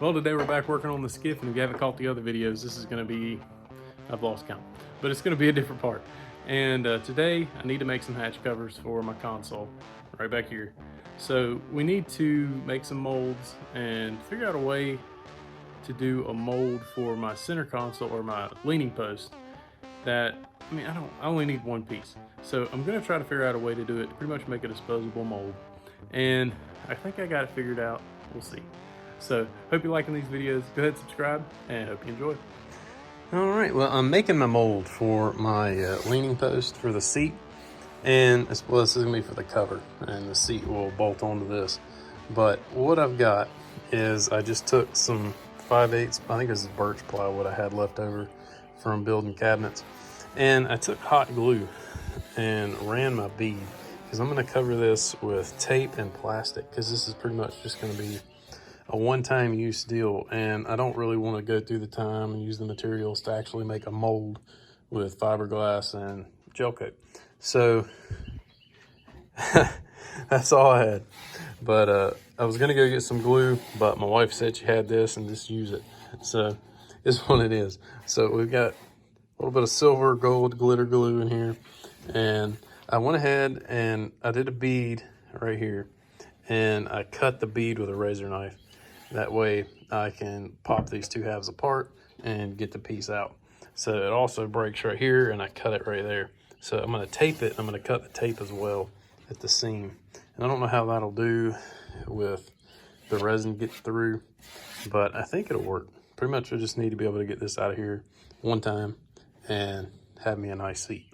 Well, today we're back working on the Skiff, and if you haven't caught the other videos, this is going to be, I've lost count, but it's going to be a different part. And today I need to make some hatch covers for my console right back here. So we need to make some molds and figure out a way to do a mold for my center console or my leaning post that, I only need one piece. So I'm going to try to figure out a way to do it to pretty much make a disposable mold. And I think I got it figured out. We'll see. So hope you're liking these videos. Go ahead, subscribe, and hope you enjoy. All right, well, I'm making my mold for my leaning post for the seat. And this is gonna be for the cover, and the seat will bolt onto this. But what I've got is I just took some 5/8, I think this is birch plywood I had left over from building cabinets. And I took hot glue and ran my bead, because I'm gonna cover this with tape and plastic, because this is pretty much just gonna be a one-time use deal, and I don't really want to go through the time and use the materials to actually make a mold with fiberglass and gel coat. So that's all I had. But I was gonna go get some glue, but my wife said she had this and just use it. So it's what it is. So we've got a little bit of silver gold glitter glue in here, and I went ahead and I did a bead right here, and I cut the bead with a razor knife. That way I can pop these two halves apart and get the piece out. So it also breaks right here, and I cut it right there. So I'm gonna tape it. I'm gonna cut the tape as well at the seam. And I don't know how that'll do with the resin get through, but I think it'll work. Pretty much I just need to be able to get this out of here one time and have me a nice seat.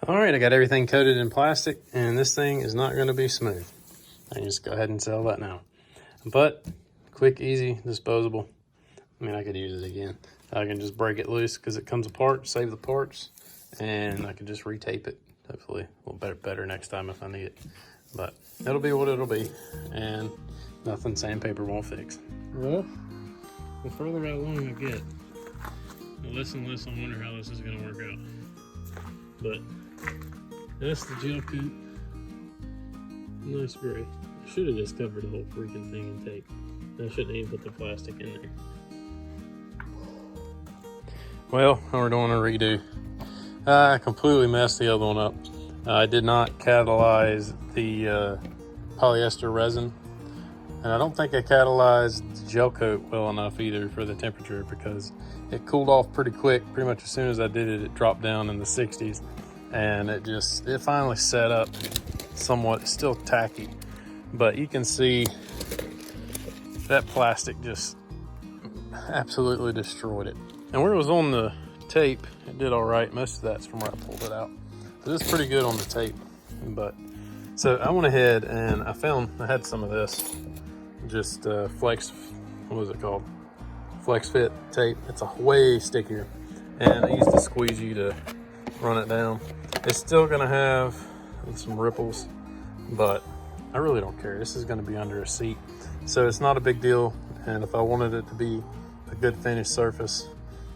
All right, I got everything coated in plastic, and this thing is not gonna be smooth. I can just go ahead and sell that now. But quick, easy, disposable. I could use it again. I can just break it loose because it comes apart, save the parts, and I can just retape it. Hopefully a little better next time if I need it. But it'll be what it'll be, and nothing sandpaper won't fix. Well, the further along I get, the less and less I wonder how this is going to work out. But that's the gel coat. Nice gray. I should have just covered the whole freaking thing in tape. I shouldn't even put the plastic in there. Well, we're doing a redo. I completely messed the other one up. I did not catalyze the polyester resin, and I don't think I catalyzed the gel coat well enough either for the temperature, because it cooled off pretty quick. Pretty much as soon as I did it, it dropped down in the 60s, and it finally set up somewhat. It's still tacky, but you can see that plastic just absolutely destroyed it. And where it was on the tape, it did all right. Most of that's from where I pulled it out. But it's pretty good on the tape. But so I went ahead and I had some of this, just flex, what was it called? Flex fit tape. It's a way stickier. And I used the squeegee to run it down. It's still gonna have some ripples, but I really don't care. This is gonna be under a seat, so it's not a big deal. And if I wanted it to be a good finished surface,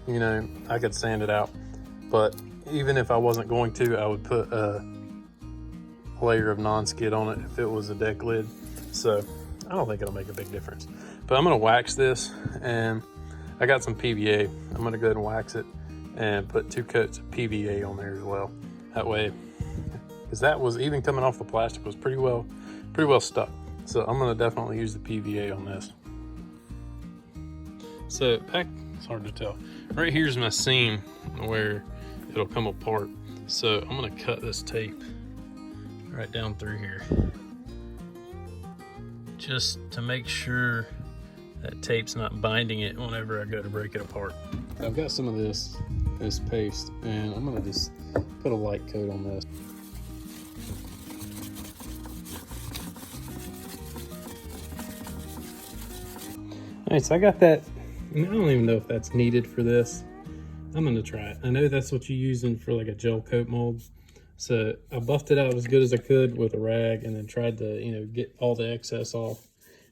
I could sand it out. But even if I wasn't going to, I would put a layer of non-skid on it if it was a deck lid. So I don't think it'll make a big difference. But I'm gonna wax this, and I got some PVA. I'm gonna go ahead and wax it and put 2 coats of PVA on there as well. That way, because that was, even coming off the plastic, was pretty well stuck. So I'm gonna definitely use the PVA on this. So it's hard to tell. Right here's my seam where it'll come apart. So I'm gonna cut this tape right down through here, just to make sure that tape's not binding it whenever I go to break it apart. I've got some of this paste, and I'm gonna just put a light coat on this. All right, so I got that. I don't even know if that's needed for this. I'm gonna try it. I know that's what you're using for like a gel coat mold. So I buffed it out as good as I could with a rag, and then tried to, get all the excess off.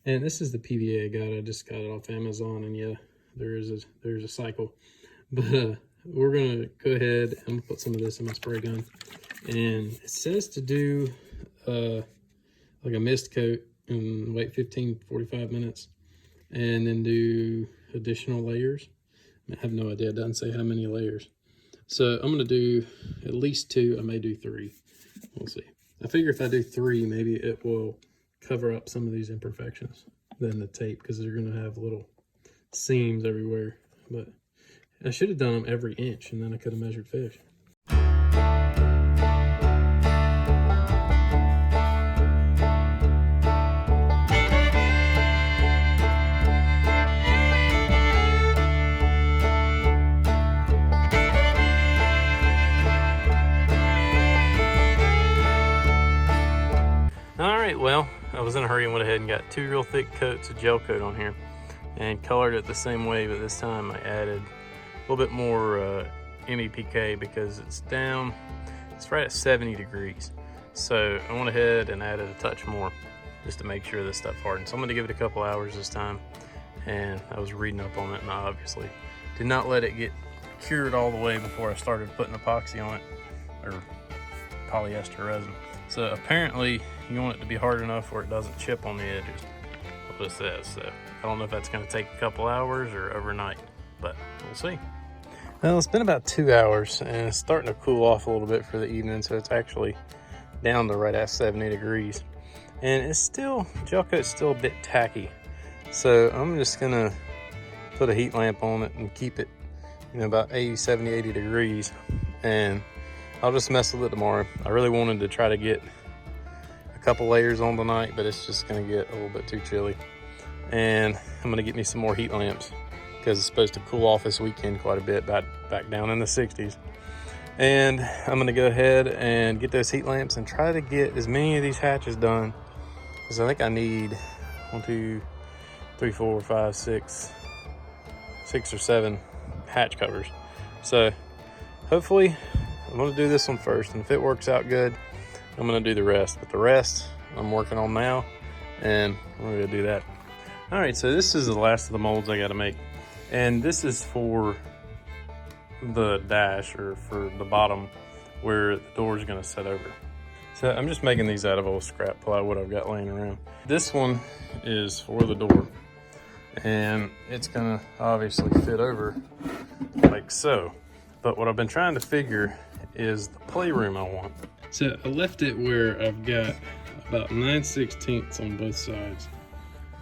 And this is the PVA I got. I just got it off Amazon, and yeah, there's a cycle. But we're gonna go ahead and put some of this in my spray gun. And it says to do like a mist coat and wait 15-45 minutes. and then do additional layers. I have no idea, it doesn't say how many layers. So I'm gonna do at least 2, I may do 3, we'll see. I figure if I do 3, maybe it will cover up some of these imperfections than the tape, because they're gonna have little seams everywhere. But I should have done them every inch, and then I could have measured fish. Well, I was in a hurry and went ahead and got 2 real thick coats of gel coat on here and colored it the same way, but this time I added a little bit more MEPK because it's right at 70 degrees. So I went ahead and added a touch more just to make sure this stuff hardens. So I'm going to give it a couple hours this time, and I was reading up on it, and I obviously did not let it get cured all the way before I started putting epoxy on it, or polyester resin. So apparently you want it to be hard enough where it doesn't chip on the edges, what it says. So I don't know if that's going to take a couple hours or overnight, but we'll see. Well, it's been about 2 hours and it's starting to cool off a little bit for the evening, so it's actually down to right at 70 degrees. And it's still, gel coat's still a bit tacky. So I'm just gonna put a heat lamp on it and keep it, about 70, 80 degrees. And I'll just mess with it tomorrow. I really wanted to try to get a couple layers on tonight, but it's just gonna get a little bit too chilly. And I'm gonna get me some more heat lamps because it's supposed to cool off this weekend quite a bit, back down in the 60s. And I'm gonna go ahead and get those heat lamps and try to get as many of these hatches done, because I think I need 1, 2, 3, 4, 5, 6 or 7 hatch covers. So hopefully I'm gonna do this one first, and if it works out good, I'm gonna do the rest. But the rest I'm working on now, and we're gonna do that. All right, so this is the last of the molds I gotta make. And this is for the dash, or for the bottom where the door is gonna set over. So I'm just making these out of old scrap plywood I've got laying around. This one is for the door, and it's gonna obviously fit over like so. But what I've been trying to figure is the playroom I want. So I left it where I've got about 9/16 on both sides.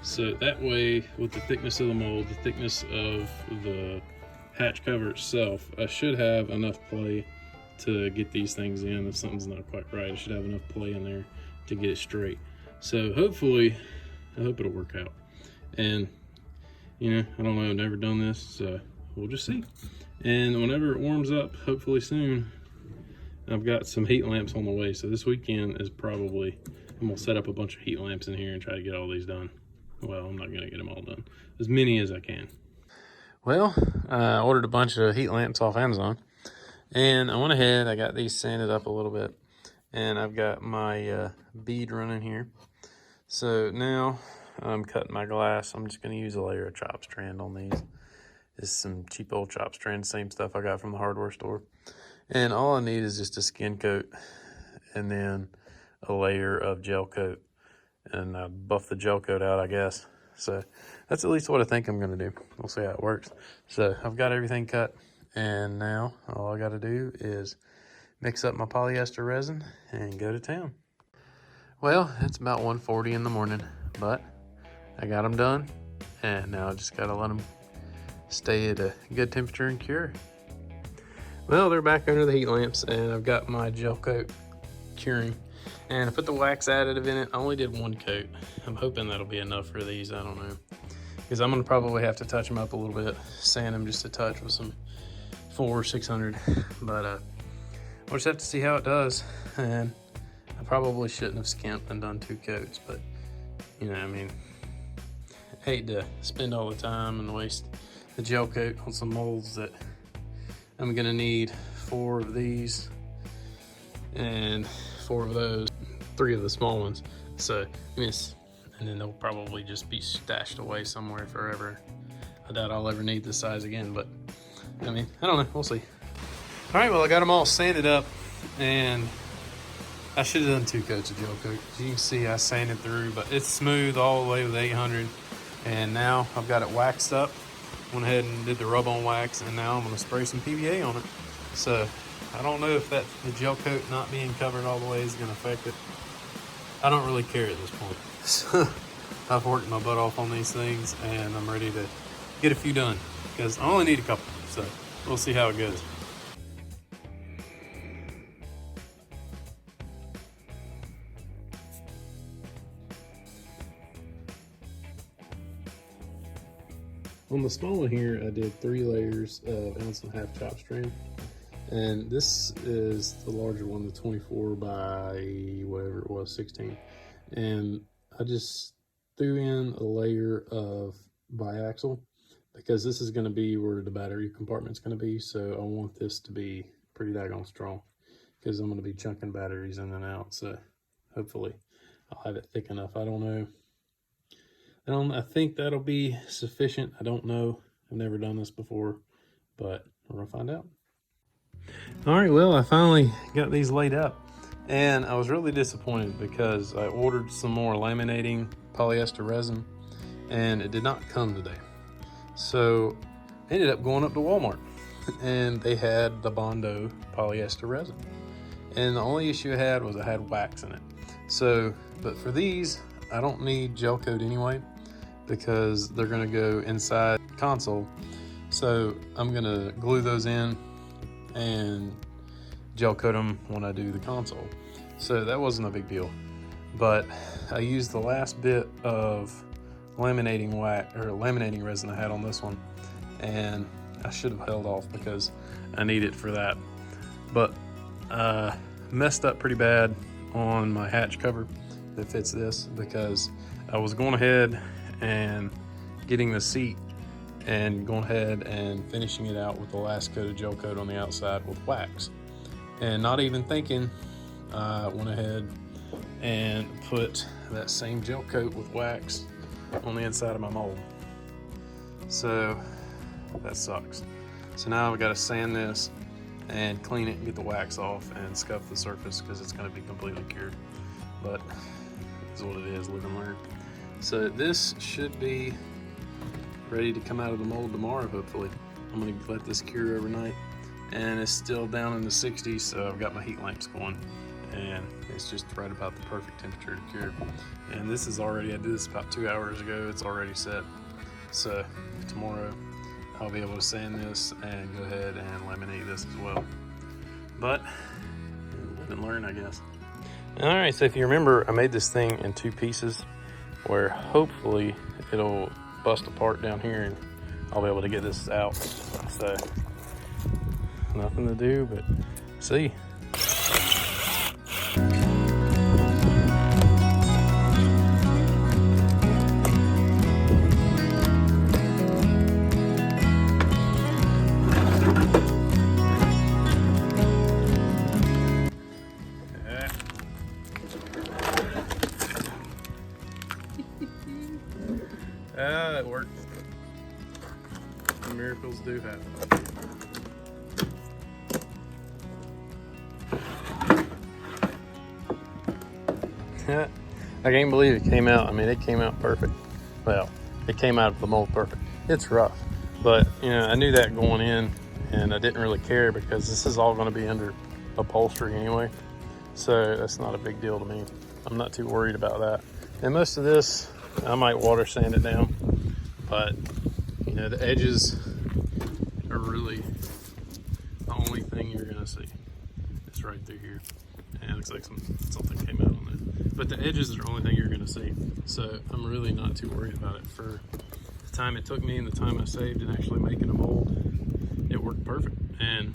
So that way, with the thickness of the mold, the thickness of the hatch cover itself, I should have enough play to get these things in. If something's not quite right, I should have enough play in there to get it straight. So hopefully, I hope it'll work out. And I don't know, I've never done this, so we'll just see. And whenever it warms up, hopefully soon, I've got some heat lamps on the way. So this weekend is probably, I'm gonna set up a bunch of heat lamps in here and try to get all these done. Well, I'm not gonna get them all done, as many as I can. Well, I ordered a bunch of heat lamps off Amazon, and I went ahead, I got these sanded up a little bit, and I've got my bead running here. So now I'm cutting my glass. I'm just gonna use a layer of chop strand on these. This is some cheap old chop strand, same stuff I got from the hardware store. And all I need is just a skin coat and then a layer of gel coat. And I buff the gel coat out, I guess. So that's at least what I think I'm gonna do. We'll see how it works. So I've got everything cut, and now all I gotta do is mix up my polyester resin and go to town. Well, it's about 1:40 in the morning, but I got them done, and now I just gotta let them stay at a good temperature and cure. Well, they're back under the heat lamps, and I've got my gel coat curing. And I put the wax additive in it. I only did 1 coat. I'm hoping that'll be enough for these. I don't know, because I'm gonna probably have to touch them up a little bit, sand them just a touch with some 400 or 600. But we'll just have to see how it does. And I probably shouldn't have skimped and done 2 coats, but I hate to spend all the time and waste the gel coat on some molds that I'm gonna need 4 of these and 4 of those, 3 of the small ones. So, and then they'll probably just be stashed away somewhere forever. I doubt I'll ever need this size again, but I don't know, we'll see. All right, well, I got them all sanded up, and I should have done 2 coats of gel coat. As you can see, I sanded through, but it's smooth all the way with 800. And now I've got it waxed up. Went ahead and did the rub on wax, and now I'm gonna spray some PVA on it. So I don't know if the gel coat not being covered all the way is gonna affect it. I don't really care at this point. So I've worked my butt off on these things, and I'm ready to get a few done because I only need a couple. So we'll see how it goes. On the small one here, I did 3 layers of 1.5 ounce chop strand. And this is the larger one, the 24 by whatever it was, 16. And I just threw in a layer of biaxial because this is going to be where the battery compartment's going to be. So I want this to be pretty daggone strong because I'm going to be chunking batteries in and out. So hopefully I'll have it thick enough. I don't know. I think that'll be sufficient. I don't know. I've never done this before, but we're gonna find out. All right, well, I finally got these laid up, and I was really disappointed because I ordered some more laminating polyester resin, and it did not come today. So I ended up going up to Walmart, and they had the Bondo polyester resin. And the only issue I had was I had wax in it. So, but for these, I don't need gel coat anyway, because they're gonna go inside the console. So I'm gonna glue those in and gel coat them when I do the console. So that wasn't a big deal. But I used the last bit of laminating wax or laminating resin I had on this one, and I should have held off because I need it for that. But messed up pretty bad on my hatch cover that fits this, because I was going ahead and getting the seat and going ahead and finishing it out with the last coat of gel coat on the outside with wax, and not even thinking, I went ahead and put that same gel coat with wax on the inside of my mold. So that sucks. So now I've got to sand this and clean it and get the wax off and scuff the surface because it's going to be completely cured. But it's what it is, live and learn. So this should be ready to come out of the mold tomorrow, hopefully. I'm going to let this cure overnight, and it's still down in the 60s, so I've got my heat lamps going, and it's just right about the perfect temperature to cure. And this is already, I did this about 2 hours ago, it's already set. So tomorrow I'll be able to sand this and go ahead and laminate this as well. But live and learn, I guess. All right, so if you remember, I made this thing in 2 pieces where hopefully it'll bust apart down here and I'll be able to get this out. So nothing to do but see. It worked. Miracles do happen. I can't believe it came out. I mean, it came out perfect. Well, it came out of the mold perfect. It's rough, but you know, I knew that going in, and I didn't really care because this is all going to be under upholstery anyway. So that's not a big deal to me. I'm not too worried about that. And most of this, I might water sand it down, but you know, the edges are really the only thing you're gonna see. It's right through here, and it looks like something came out on it. But the edges are the only thing you're gonna see. So I'm really not too worried about it. For the time it took me and the time I saved in actually making a mold, it worked perfect. And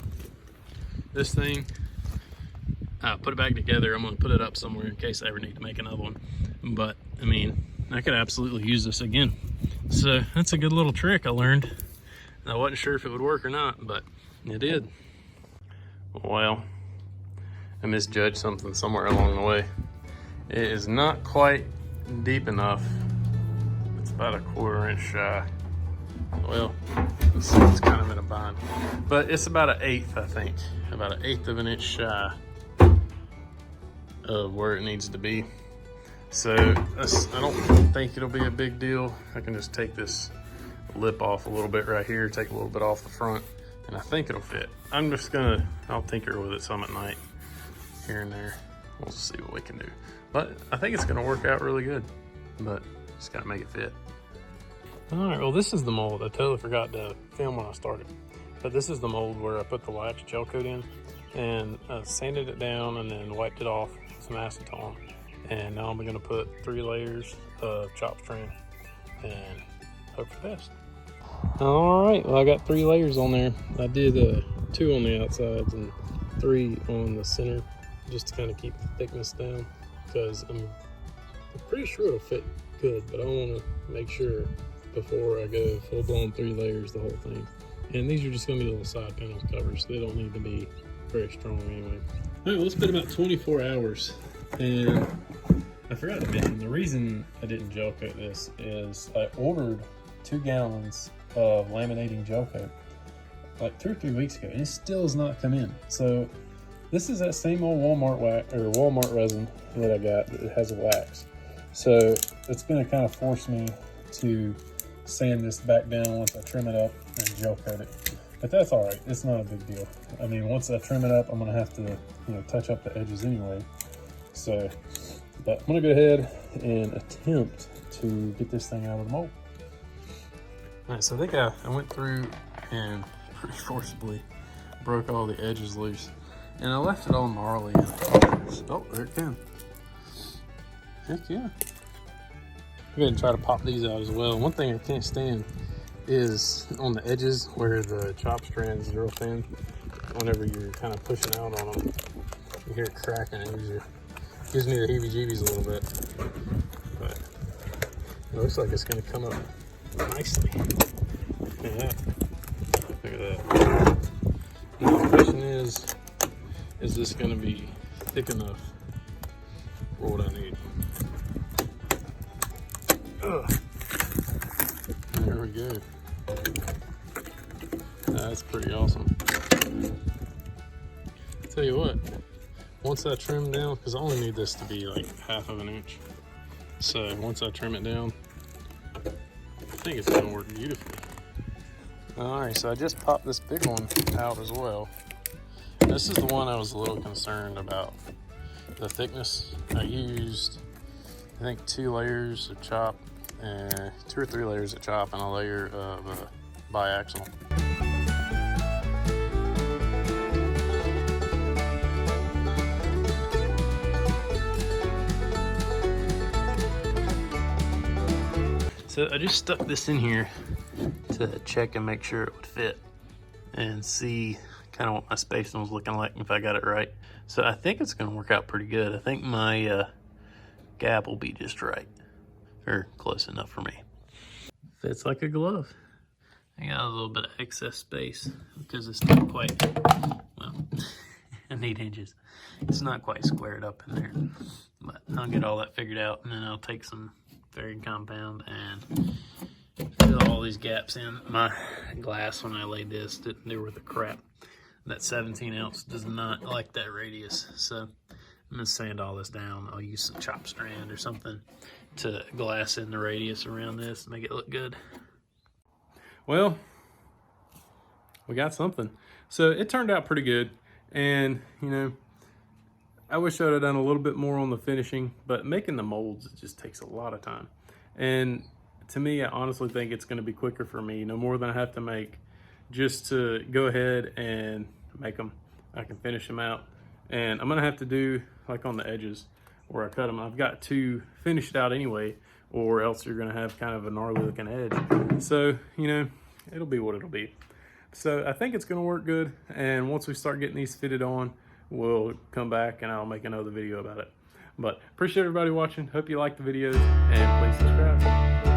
this thing, put it back together. I'm gonna put it up somewhere in case I ever need to make another one. But I mean, I could absolutely use this again. So that's a good little trick I learned. I wasn't sure if it would work or not, but it did. Well, I misjudged something somewhere along the way. It is not quite deep enough. It's about a 1/4 inch shy. Well, it's kind of in a bind, but it's about 1/8, I think. About 1/8 of an inch shy of where it needs to be. So I don't think it'll be a big deal. I can just take this lip off a little bit right here, take a little bit off the front, and I think it'll fit. I'll tinker with it some at night, here and there. We'll see what we can do. But I think it's gonna work out really good, but just gotta make it fit. All right, well, this is the mold. I totally forgot to film when I started. But this is the mold where I put the wax gel coat in and sanded it down and then wiped it off with some acetone. And now I'm gonna put 3 layers of chop strand and hope for the best. All right, well, I got 3 layers on there. I did 2 on the outsides and 3 on the center, just to kind of keep the thickness down, because I'm pretty sure it'll fit good, but I want to make sure before I go full-blown 3 layers the whole thing. And these are just going to be little side panel covers. They don't need to be very strong anyway. All right, well, it's been about 24 hours, and I forgot to mention, the reason I didn't gel coat this is I ordered 2 gallons of laminating gel coat like 2 or 3 weeks ago, and it still has not come in. So this is that same old Walmart resin that I got that has a wax. So it's going to kind of force me to sand this back down once I trim it up and gel coat it. But that's all right. It's not a big deal. I mean, once I trim it up, I'm going to have to, touch up the edges anyway. So, but I'm going to go ahead and attempt to get this thing out of the mold. All right, so I think I went through and pretty forcibly broke all the edges loose. And I left it all gnarly. Oh, there it came. Heck yeah. I'm gonna try to pop these out as well. One thing I can't stand is on the edges where the chop strand is real thin. Whenever you're kind of pushing out on them, you hear it cracking. It gives me the heebie-jeebies a little bit. But it looks like it's gonna come up nicely. Look at that. Look at that. Now the question is this gonna be thick enough for what I need? Ugh. There we go. That's pretty awesome. Tell you what, once I trim down, because I only need this to be like 1/2 inch. So once I trim it down, I think it's gonna work beautifully. All right, so I just popped this big one out as well. This is the one I was a little concerned about. The thickness, I used, I think 2 layers of chop, and 2 or 3 layers of chop and a layer of biaxial. So I just stuck this in here to check and make sure it would fit and see kind of what my spacing was looking like, if I got it right. So I think it's gonna work out pretty good. I think my gap will be just right, or close enough for me. Fits like a glove. I got a little bit of excess space because it's not quite, well, I need hinges. It's not quite squared up in there, but I'll get all that figured out, and then I'll take some fairing compound and fill all these gaps in. My glass, when I laid this, they were the crap. That 17 ounce does not like that radius, so I'm gonna sand all this down. I'll use some chop strand or something to glass in the radius around this, make it look good. Well, we got something. So it turned out pretty good, and I wish I would have done a little bit more on the finishing, but making the molds, it just takes a lot of time. And to me, I honestly think it's gonna be quicker for me, no more than I have to make, just to go ahead and make them. I can finish them out. And I'm gonna have to do like on the edges where I cut them. I've got to finish it out anyway, or else you're gonna have kind of a gnarly looking edge. So, it'll be what it'll be. So I think it's gonna work good. And once we start getting these fitted on, we'll come back and I'll make another video about it. But appreciate everybody watching. Hope you liked the videos, and please subscribe.